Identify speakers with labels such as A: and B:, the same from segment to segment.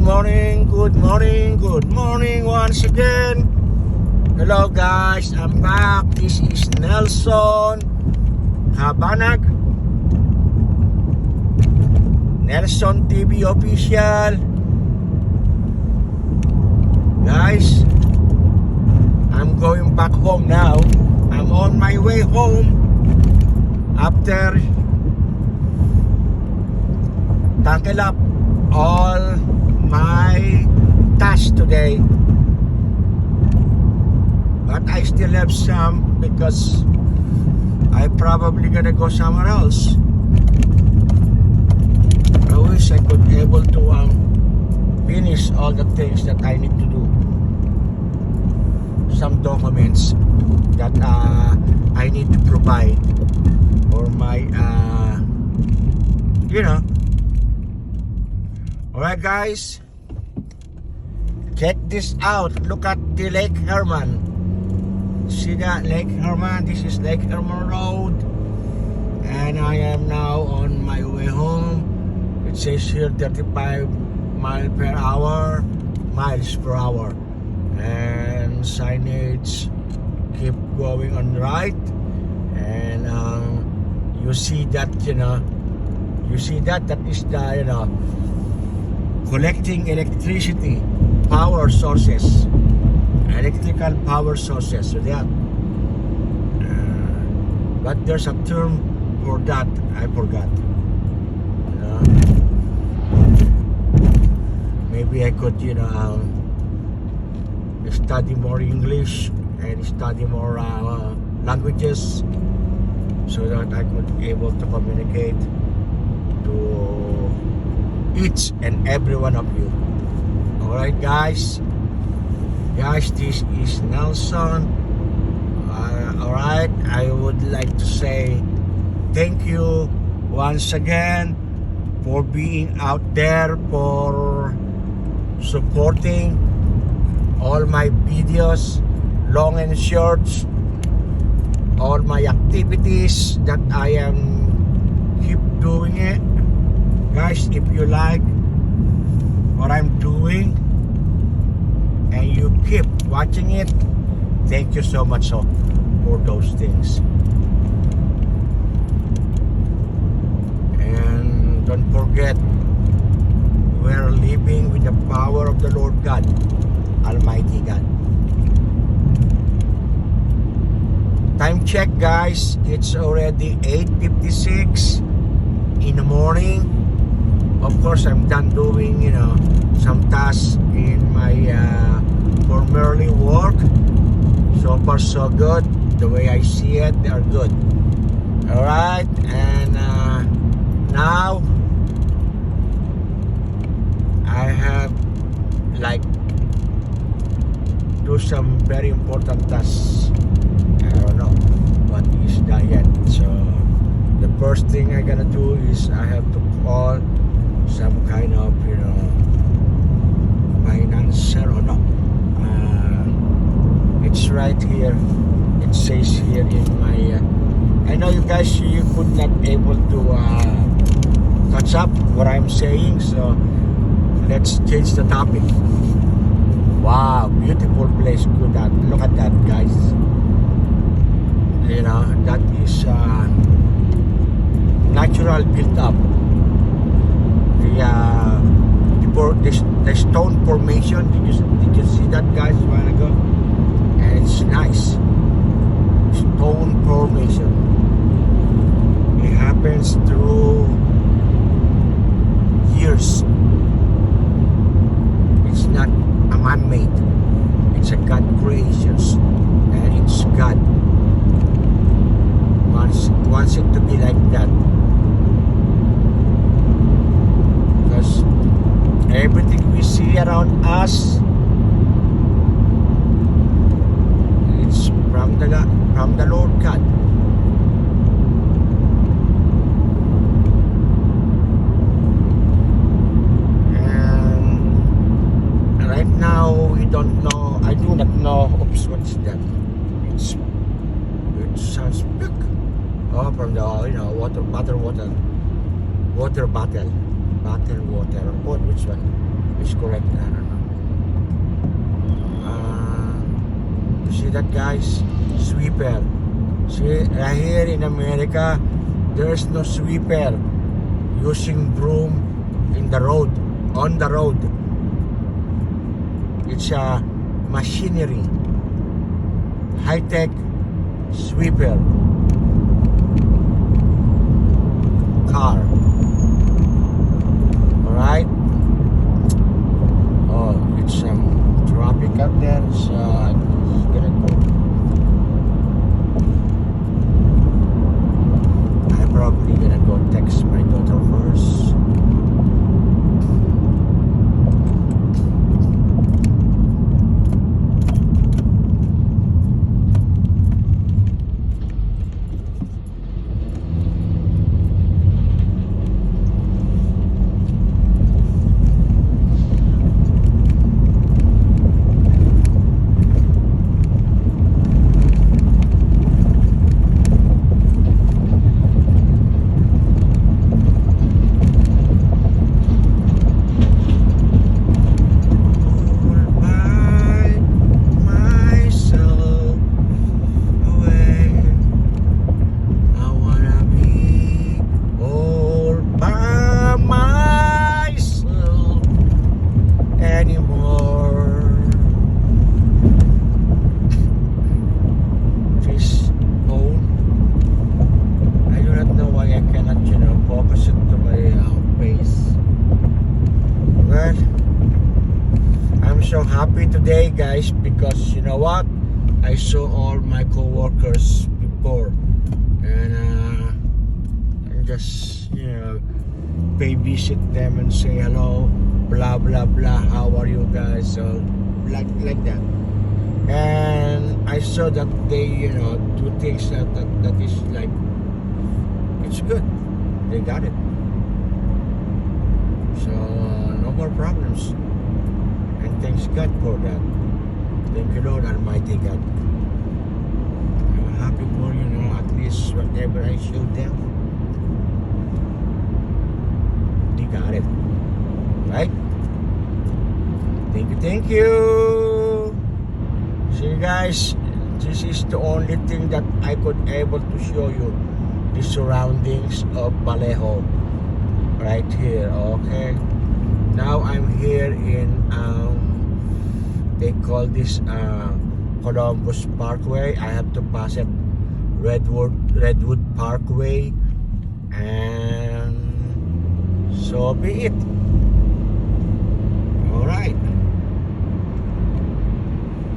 A: morning, good morning once again. Hello guys, I'm back. This is Nelson Habanag, Nelson TV official. Guys, I'm going back home now. I'm on my way home after tackle up all my tasks today, but I still have some because I probably gonna go somewhere else. I wish I could able to finish all the things that I need to do. Some documents that I need to provide for my Alright guys, check this out. Look at the Lake Herman. See that Lake Herman? This is Lake Herman Road, and I am now on my way home. It says here 35 miles per hour, and signage keep going on right, and you see that that is the collecting electricity power sources, electrical power sources. So that but there's a term for that, I forgot. Maybe I could study more English and study more languages so that I could able to communicate to each and every one of you. Alright guys, this is Nelson. Alright, I would like to say thank you once again for being out there, for supporting all my videos, long and shorts, all my activities that I am keep doing it. Guys, if you like what I'm doing and you keep watching it, thank you so much for those things. And don't forget, we're living with the power of the Lord God, Almighty God. Time check guys, it's already 8:56 in the morning. Of course, I'm done doing some tasks in my formerly work. So far so good. The way I see it, they are good. Alright, and now I have do some very important tasks. I don't know what is that yet. So the first thing I'm gonna do is I have to call some kind of financer or no. It's right here. It says here in my I know you guys, you could not able to catch up what I'm saying, so let's change the topic. Wow, beautiful place. Look at that guys. That is natural built up. The stone formation, did you see that guys a while ago? And it's nice. Stone formation. It happens through years. It's not a man-made. It's a God creations, and it's God wants it to be like that. Because everything we see around us, it's from the Lord God. And right now we don't know. I do not know. Oops, what's that? It sounds big. Oh, from the water bottle. What, which one? is correct. I don't know. You see that, guys? Sweeper. See, right here in America, there's no sweeper using broom in the road, on the road. It's a machinery, high-tech sweeper car. Alright? Oh, it's some traffic up there, so I'm just gonna go. I'm probably gonna go text my daughter first. So happy today, guys, because you know what, I saw all my co-workers before, and I just, you know, pay visit them and say hello, blah blah blah, how are you guys, so like that. And I saw that they, you know, do things that is like, it's good, they got it, so no more problems. And thanks God for that. Thank you, Lord Almighty God. I'm happy for, you know, at least whatever I showed them, they got it. Right? Thank you. See, guys, this is the only thing that I could able to show you, the surroundings of Vallejo. Right here, okay? Now I'm here in they call this Columbus Parkway. I have to pass it, Redwood Parkway, and so be it. All right.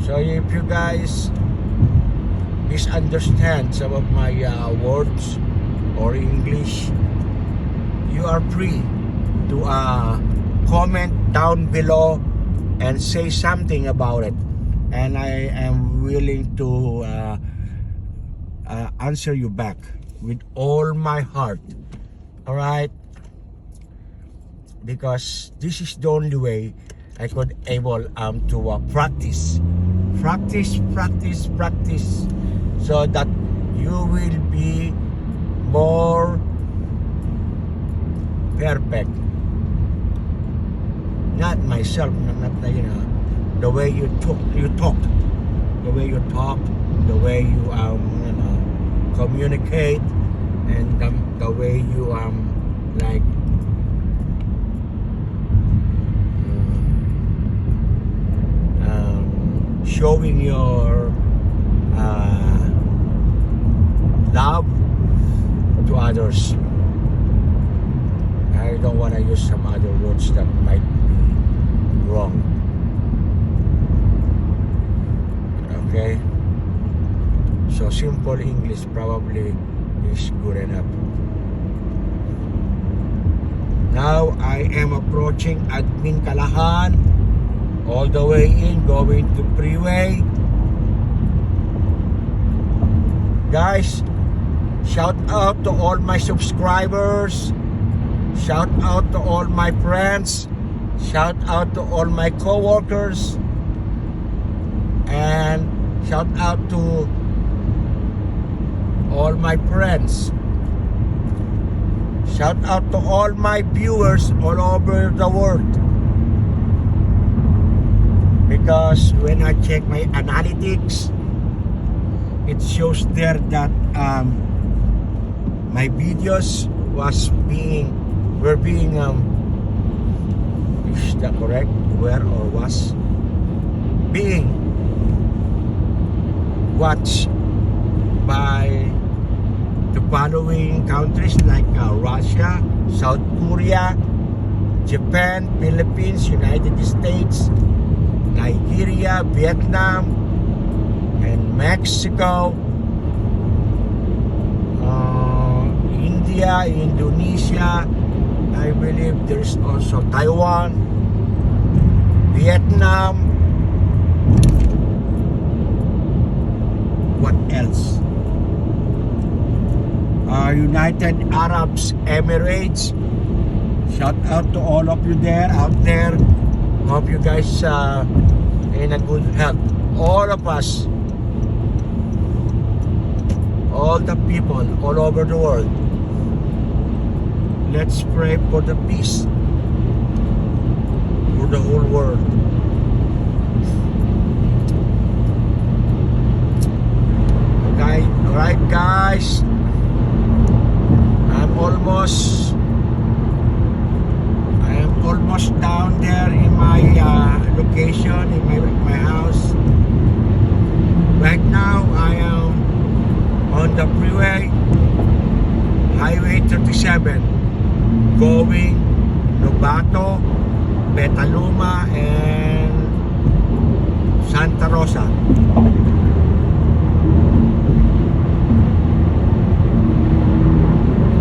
A: So if you guys misunderstand some of my words or English, you are free to comment down below and say something about it, and I am willing to answer you back with all my heart. All right, because this is the only way I could able to practice, so that you will be more perfect. Not myself, not you know, the way you talk, the way you talk, the way you you know, communicate, and the way you like showing your love to others. I don't want to use some other words that might be wrong. Okay? So simple English probably is good enough. Now I am approaching Admin Kalahan, all the way in, going to freeway. Guys, shout out to all my subscribers, shout out to all my friends, shout out to all my co-workers, and shout out to all my friends. Shout out to all my viewers all over the world. because when I check my analytics, it shows there that my videos were being is that correct? Were or was being watched by the following countries like Russia, South Korea, Japan, Philippines, United States, Nigeria, Vietnam, and Mexico, India, Indonesia. I believe there's also Taiwan, Vietnam. What else? United Arab Emirates. Shout out to all of you out there. Hope you guys in a good health. All of us, all the people all over the world. Let's pray for the peace for the whole world. Okay, alright guys. I am almost down there in my location, in my house. Right now I am on the freeway, Highway 37, going Novato, Petaluma, and Santa Rosa.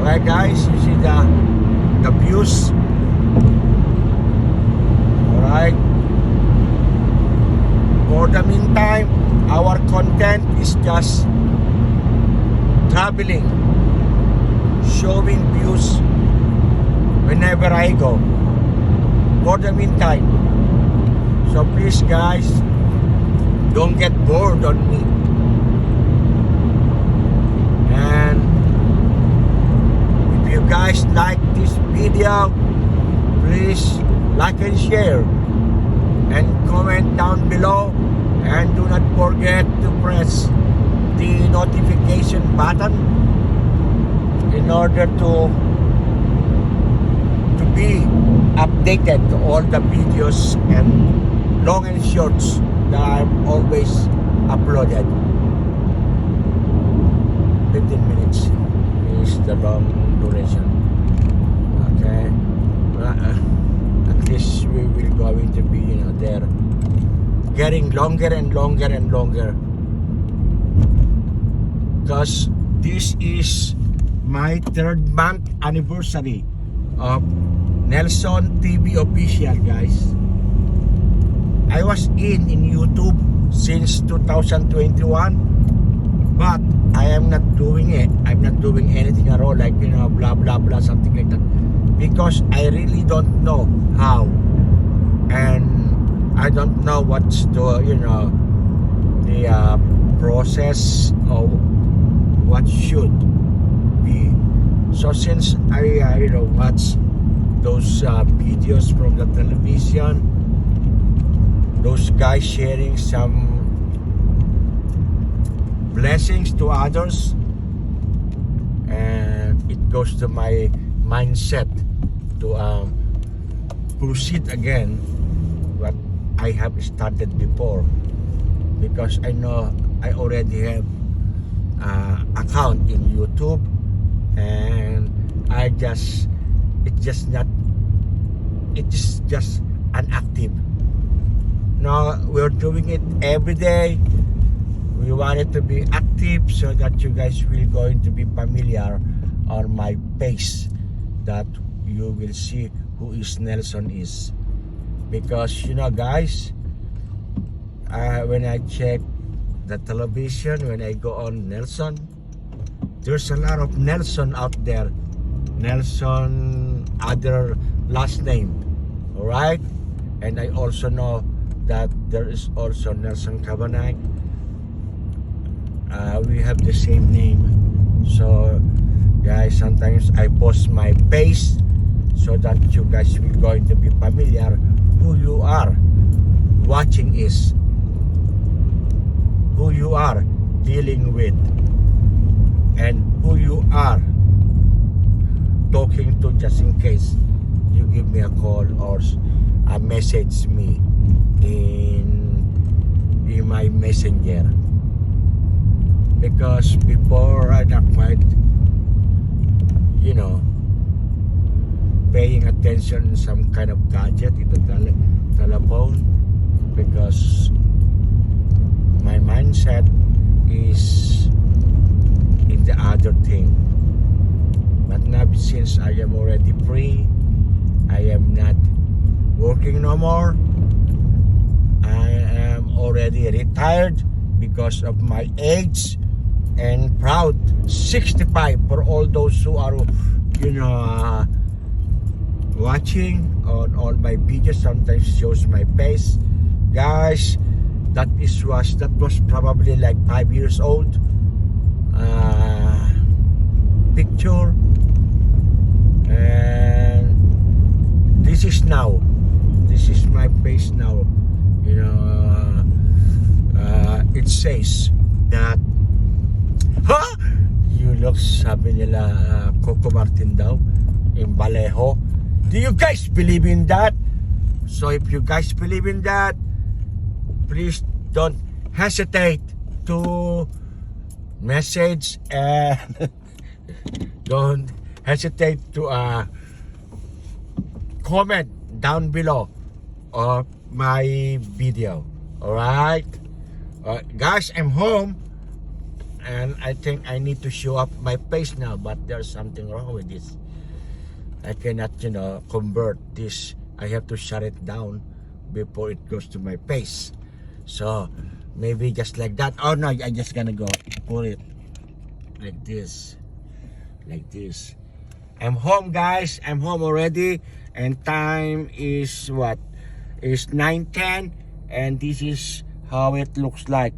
A: Alright guys, you see the views. Alright. For the meantime, our content is just traveling, showing views whenever I go. For the meantime. So please guys, don't get bored on me. And if you guys like this video, please like and share and comment down below, and do not forget to press the notification button in order to be updated to all the videos and long and shorts that I've always uploaded. 15 minutes is the long duration. Okay, at least we will going to be there getting longer and longer and longer, because this is my 3rd month anniversary of Nelson TV Official, guys. I was in YouTube since 2021, but I am not doing it. I'm not doing anything at all, like blah blah blah, something like that, because I really don't know how, and I don't know what's the the process of what should be. So since I watch those videos from the television, those guys sharing some blessings to others, and it goes to my mindset to proceed again what I have started before, because I know I already have account in YouTube, and it's just inactive. Now we're doing it every day. We want it to be active so that you guys will going to be familiar on my face, that you will see who is Nelson is. Because guys, when I check the television, when I go on Nelson, there's a lot of Nelson out there. Nelson, other last name, alright? And I also know that there is also Nelson Cabanag. We have the same name. So guys, sometimes I post my face so that you guys will going to be familiar who you are, watching is who you are dealing with and who you are talking to, just in case you give me a call or a message me in my messenger. Because before, I'm not quite, paying attention some kind of gadget, telephone, because my mindset is in the other thing. But now, since I am already free, I am not working no more, I am already retired because of my age, and proud 65 for all those who are watching on all my videos. Sometimes shows my face, guys. That was probably like 5 years old picture, and this is my face now. It says that you look, sabi nila, Coco Martin daw in Vallejo. Do you guys believe in that? So if you guys believe in that, please don't hesitate to message, and don't hesitate to comment down below of my video. Alright? Guys, I'm home, and I think I need to show up my face now, but there's something wrong with this. I cannot, convert this. I have to shut it down before it goes to my face. So maybe just like that. Oh no, I just gonna go put it like this. I'm home, guys. I'm home already, and time is what? Is 9:10, and this is how it looks like.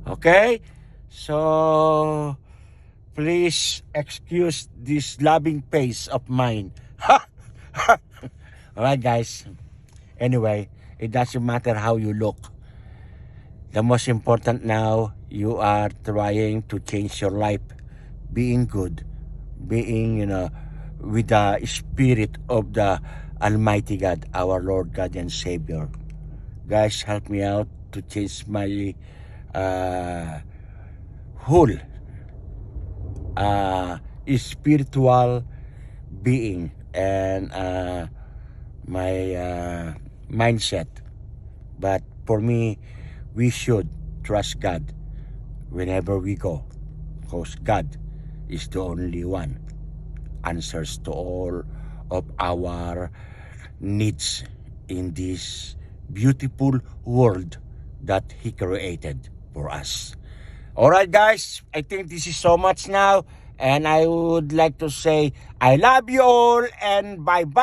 A: Okay, so please excuse this loving face of mine. Alright, guys. Anyway, it doesn't matter how you look. The most important now, you are trying to change your life, being good, being, with the spirit of the Almighty God, our Lord God and Savior. Guys, help me out to change my whole spiritual being and my mindset. But for me, we should trust God whenever we go, because God is the only one answers to all of our needs in this beautiful world that He created for us. Alright, guys, I think this is so much now, and I would like to say I love you all, and bye-bye!